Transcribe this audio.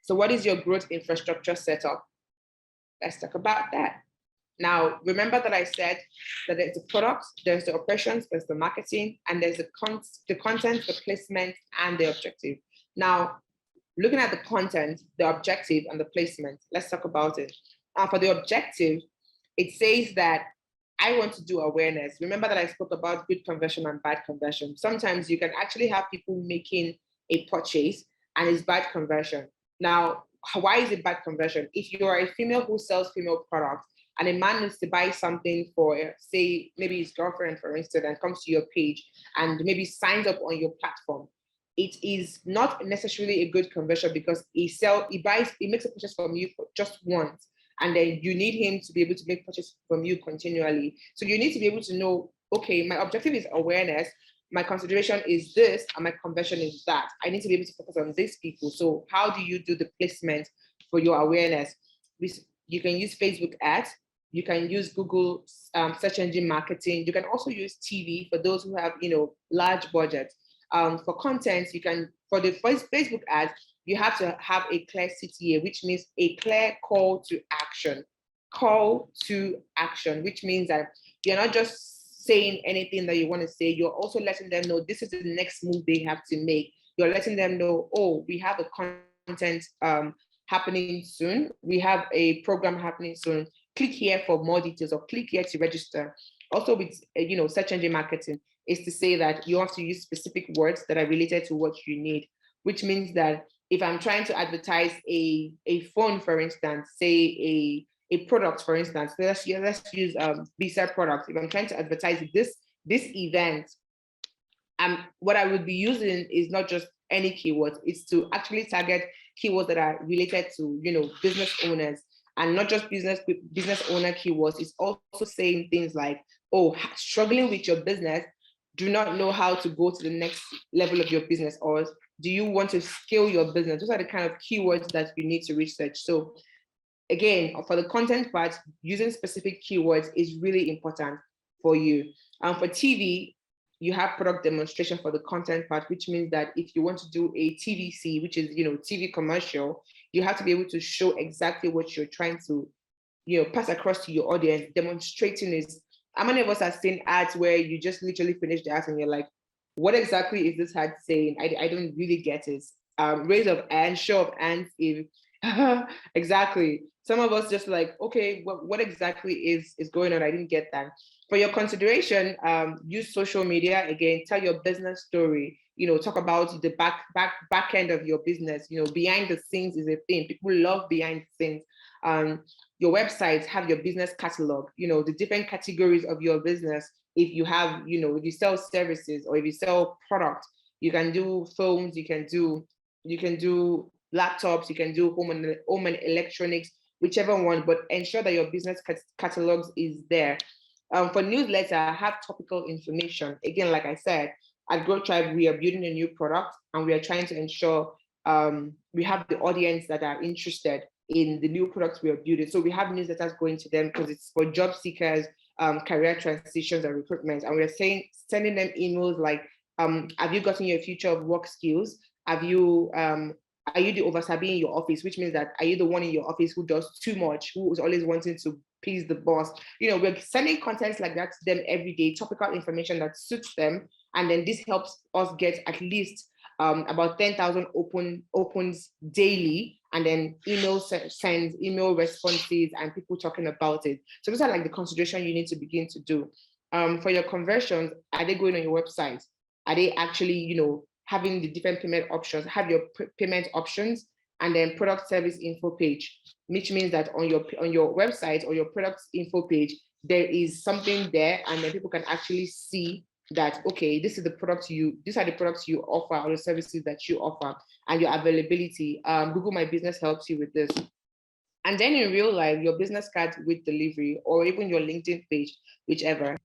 So what is your growth infrastructure setup? Let's talk about that. Now, remember that I said that there's the product, there's the operations, there's the marketing, and there's the content, the placement, and the objective. Now, looking at the content, the objective, and the placement, let's talk about it. For the objective, it says that I want to do awareness. Remember that I spoke about good conversion and bad conversion. Sometimes you can actually have people making a purchase and it's bad conversion. Now, why is it bad conversion? If you are a female who sells female products and a man needs to buy something for, say, maybe his girlfriend, for instance, and comes to your page and maybe signs up on your platform, it is not necessarily a good conversion because he makes a purchase from you for just once. And then you need him to be able to make purchases from you continually. So you need to be able to know, okay, my objective is awareness, my consideration is this, and my conversion is that. I need to be able to focus on these people. So how do you do the placement for your awareness? You can use Facebook ads, you can use Google search engine marketing. You can also use TV for those who have, large budgets. For content, for the Facebook ads, you have to have a clear CTA, which means a clear call to action. Call to action, which means that you're not just saying anything that you want to say, you're also letting them know this is the next move they have to make. You're letting them know, oh, we have a content happening soon. We have a program happening soon. Click here for more details or click here to register. Also with, search engine marketing is to say that you have to use specific words that are related to what you need, which means that if I'm trying to advertise a phone, for instance, say a product, for instance, let's use Visa products. If I'm trying to advertise this event, what I would be using is not just any keywords, it's to actually target keywords that are related to, business owners, and not just business owner keywords. It's also saying things like, oh, struggling with your business, do not know how to go to the next level of your business, or do you want to scale your business? Those are the kind of keywords that you need to research. So again, for the content part, using specific keywords is really important for you. For TV, you have product demonstration for the content part, which means that if you want to do a TVC, which is, TV commercial, you have to be able to show exactly what you're trying to, pass across to your audience. Demonstrating is, how many of us have seen ads where you just literally finish the ad and you're like, what exactly is this ad saying? I don't really get it. Raise of hands, show of hands, if exactly. Some of us just like, okay, what exactly is going on? I didn't get that. For your consideration, use social media. Again, tell your business story. Talk about the back end of your business. Behind the scenes is a thing. People love behind the scenes. Your websites have your business catalog. The different categories of your business. If you have, if you sell services or if you sell products, you can do phones. You can do laptops. You can do home and electronics, whichever one. But ensure that your business catalogs is there. For newsletter, have topical information. Again, like I said, at Grow Tribe, we are building a new product and we are trying to ensure we have the audience that are interested in the new products we are building. So we have newsletters going to them because it's for job seekers, career transitions and recruitment. And we're sending them emails like, have you gotten your future of work skills? Are you the oversabi in your office, which means that are you the one in your office who does too much, who is always wanting to please the boss? We're sending contents like that to them every day, topical information that suits them. And then this helps us get at least about 10,000 opens daily, and then email sends, email responses, and people talking about it. So those are like the consideration you need to begin to do. For your conversions, are they going on your website? Are they actually, having the different payment options? Have your payment options, and then product service info page, which means that on your website or your product info page, there is something there, and then people can actually see that, okay, these are the products you offer, or the services that you offer, and your availability. Google My Business helps you with this. And then in real life, your business card with delivery, or even your LinkedIn page, whichever.